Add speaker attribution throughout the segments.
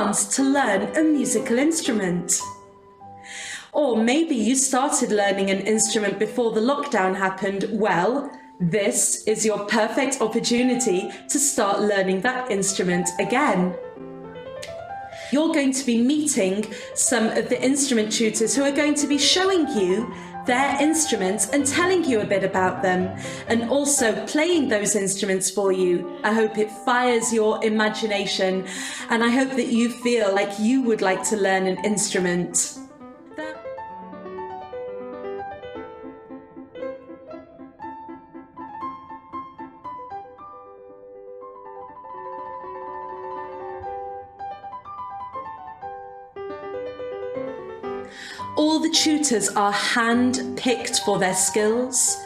Speaker 1: chance to learn a musical instrument. Or maybe you started learning an instrument before the lockdown happened. Well, this is your perfect opportunity to start learning that instrument again. You're going to be meeting some of the instrument tutors who are going to be showing you their instruments and telling you a bit about them, and also playing those instruments for you. I hope it fires your imagination, and I hope that you feel like you would like to learn an instrument. All the tutors are hand-picked for their skills,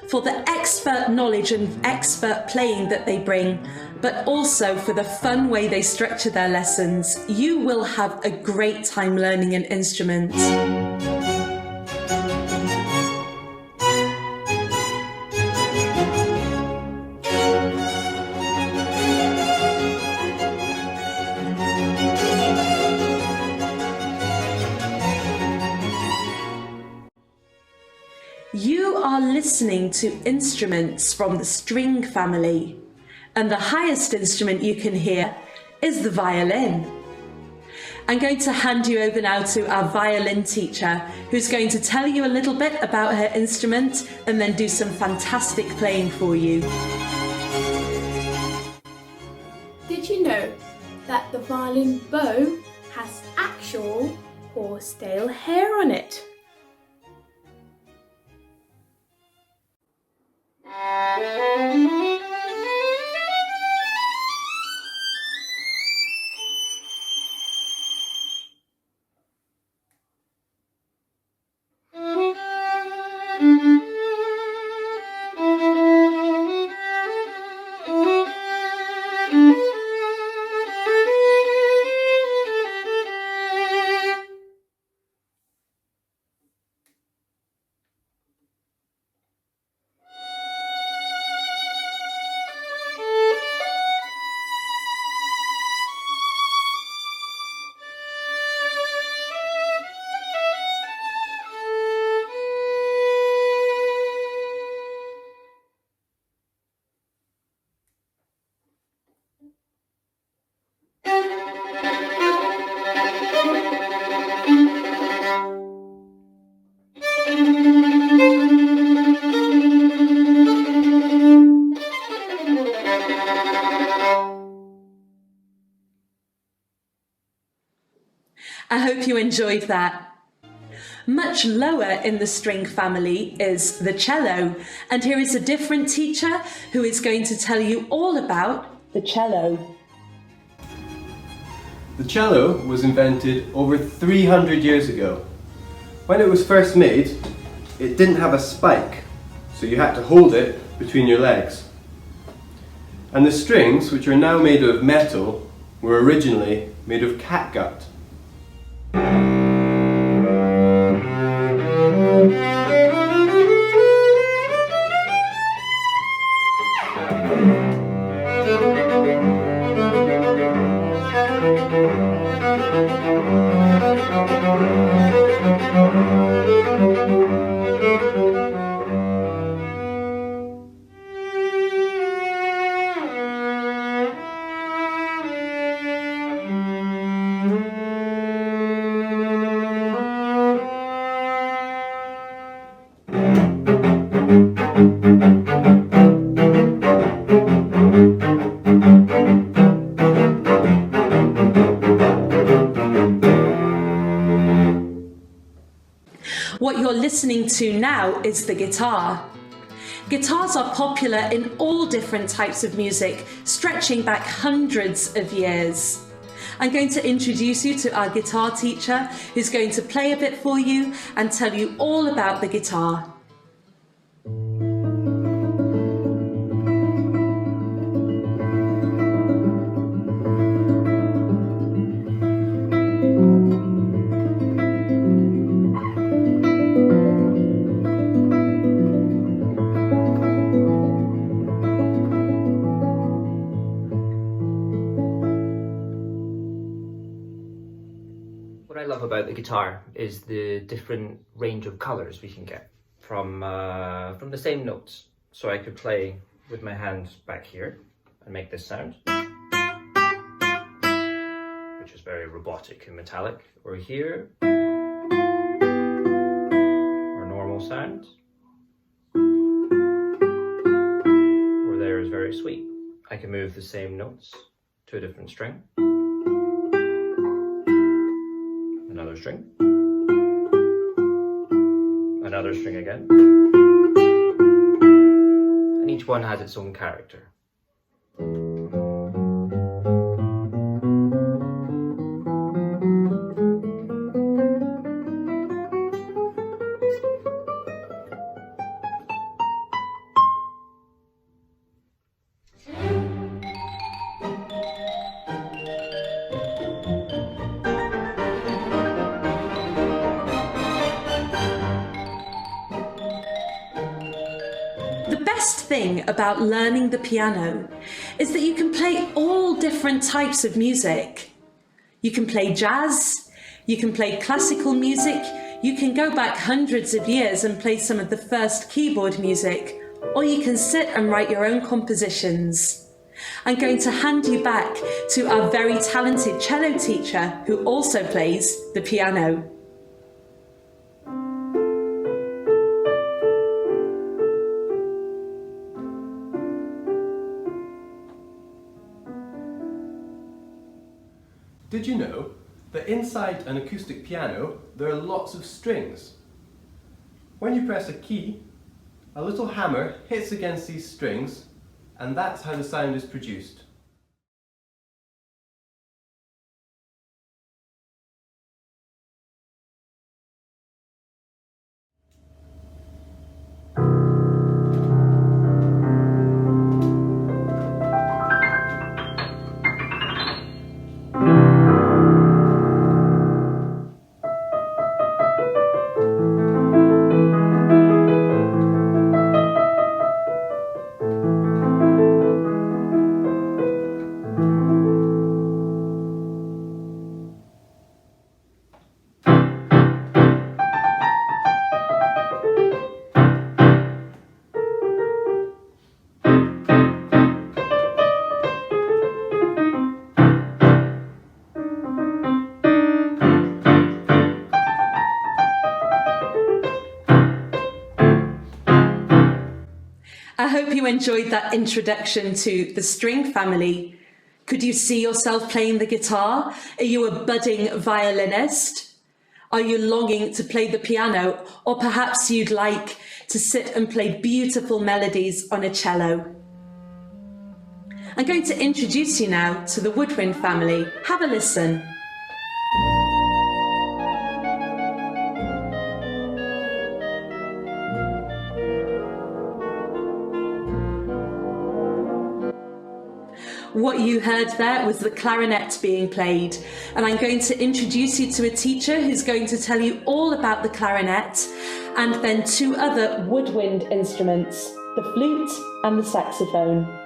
Speaker 1: for the expert knowledge and expert playing that they bring, but also for the fun way they structure their lessons. You will have a great time learning an instrument. You are listening to instruments from the string family, and the highest instrument you can hear is the violin. I'm going to hand you over now to our violin teacher, who's going to tell you a little bit about her instrument and then do some fantastic playing for you.
Speaker 2: Did you know that the violin bow has actual horsetail hair on it?
Speaker 1: I hope you enjoyed that. Much lower in the string family is the cello, and here is a different teacher who is going to tell you all about the cello.
Speaker 3: The cello was invented over 300 years ago. When it was first made, it didn't have a spike, so you had to hold it between your legs. And the strings, which are now made of metal, were originally made of catgut.
Speaker 1: What you're listening to now is the guitar. Guitars are popular in all different types of music, stretching back hundreds of years. I'm going to introduce you to our guitar teacher, who's going to play a bit for you and tell you all about the guitar.
Speaker 4: a guitar is the different range of colors we can get from the same notes. So I could play with my hand back here and make this sound, which is very robotic and metallic, or here, or normal sound, or there is very sweet. I can move the same notes to a different string, another string, another string again, and each one has its own character.
Speaker 1: The best thing about learning the piano is that you can play all different types of music. You can play jazz, you can play classical music, you can go back hundreds of years and play some of the first keyboard music, or you can sit and write your own compositions. I'm going to hand you back to our very talented cello teacher who also plays the piano.
Speaker 3: Did you know that inside an acoustic piano there are lots of strings? When you press a key, a little hammer hits against these strings, and that's how the sound is produced.
Speaker 1: I hope you enjoyed that introduction to the string family. Could you see yourself playing the guitar? Are you a budding violinist? Are you longing to play the piano? Or perhaps you'd like to sit and play beautiful melodies on a cello? I'm going to introduce you now to the woodwind family. Have a listen. What you heard there was the clarinet being played, and I'm going to introduce you to a teacher who's going to tell you all about the clarinet, and then two other woodwind instruments, the flute and the saxophone.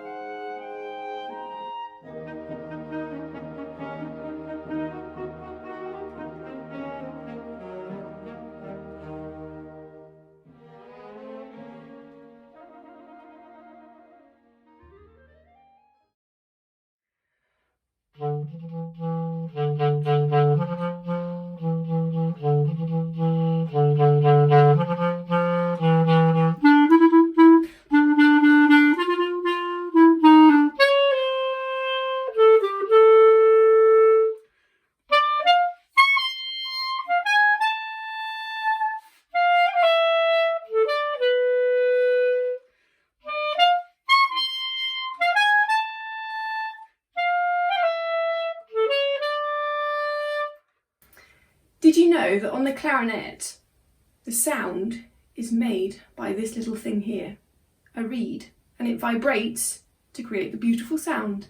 Speaker 2: Did you know that on the clarinet, the sound is made by this little thing here, a reed, and it vibrates to create the beautiful sound?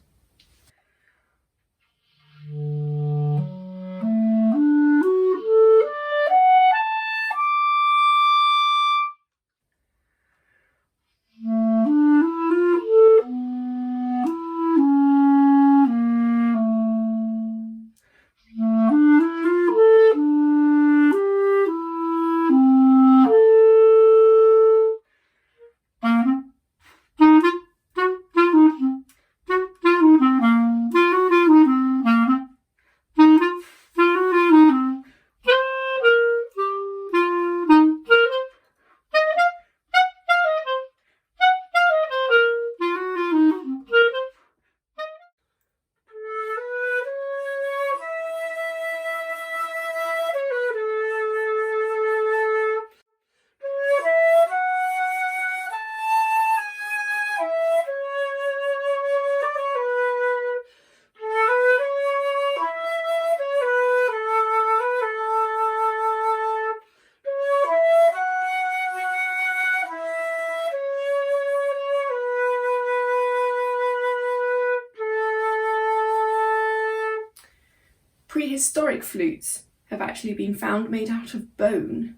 Speaker 2: prehistoric flutes have actually been found made out of bone,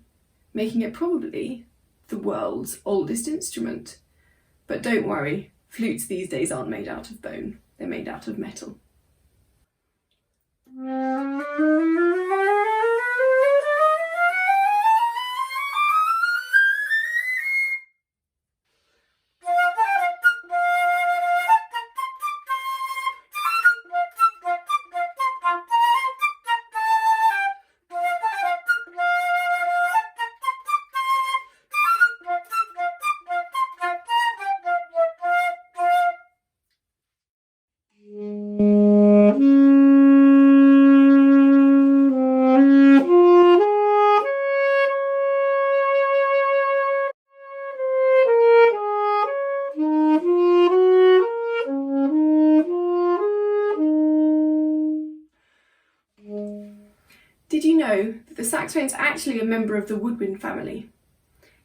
Speaker 2: making it probably the world's oldest instrument. But don't worry, flutes these days aren't made out of bone, they're made out of metal. Did you know that the saxophone is actually a member of the woodwind family?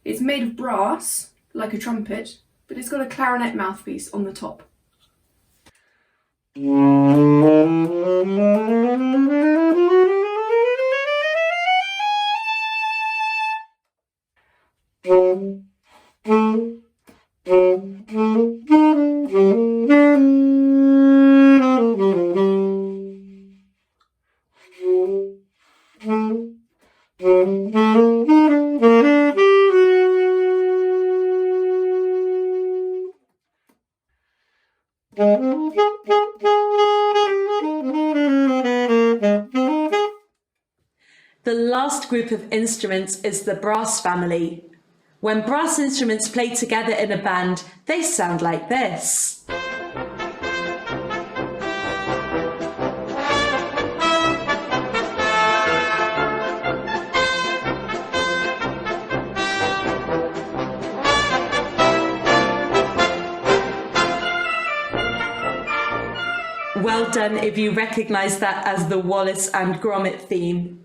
Speaker 2: It's made of brass, like a trumpet, but it's got a clarinet mouthpiece on the top.
Speaker 1: The last group of instruments is the brass family. When brass instruments play together in a band, they sound like this. Well done if you recognise that as the Wallace and Gromit theme.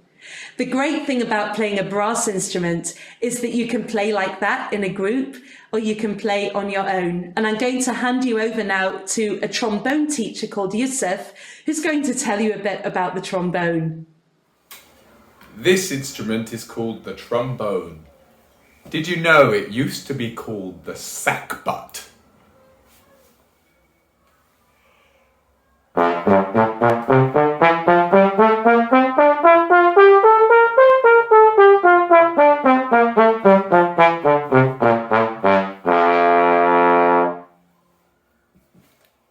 Speaker 1: The great thing about playing a brass instrument is that you can play like that in a group, or you can play on your own. And I'm going to hand you over now to a trombone teacher called Yusuf, who's going to tell you a bit about the trombone.
Speaker 5: This instrument is called the trombone. Did you know it used to be called the sackbut?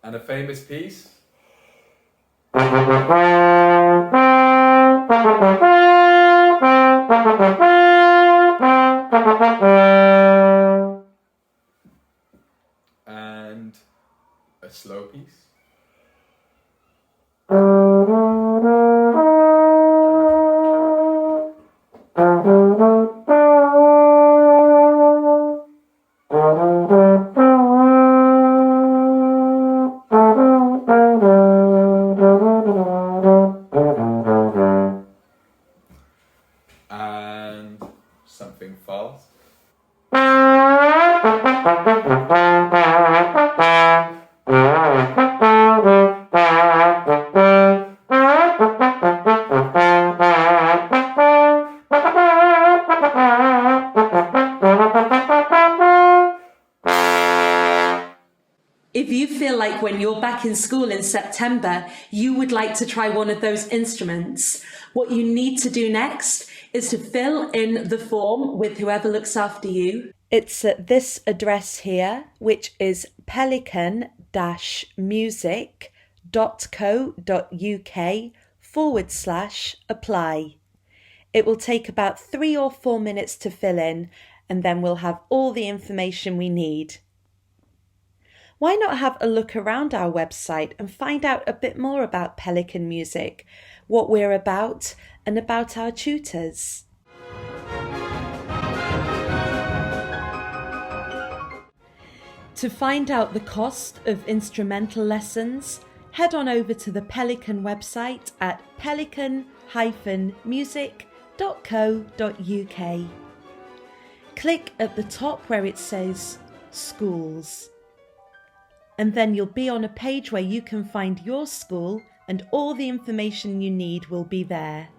Speaker 5: And a famous piece? And a slow piece? And something false.
Speaker 1: If you feel like when you're back in school in September, you would like to try one of those instruments, what you need to do next is to fill in the form with whoever looks after you. It's at this address here, which is pelican-music.co.uk/apply. It will take about 3 or 4 minutes to fill in, and then we'll have all the information we need. Why not have a look around our website and find out a bit more about Pelican Music, what we're about, and about our tutors? To find out the cost of instrumental lessons, head on over to the Pelican website at pelican-music.co.uk. Click at the top where it says Schools. And then you'll be on a page where you can find your school
Speaker 6: and all the information you need will be there.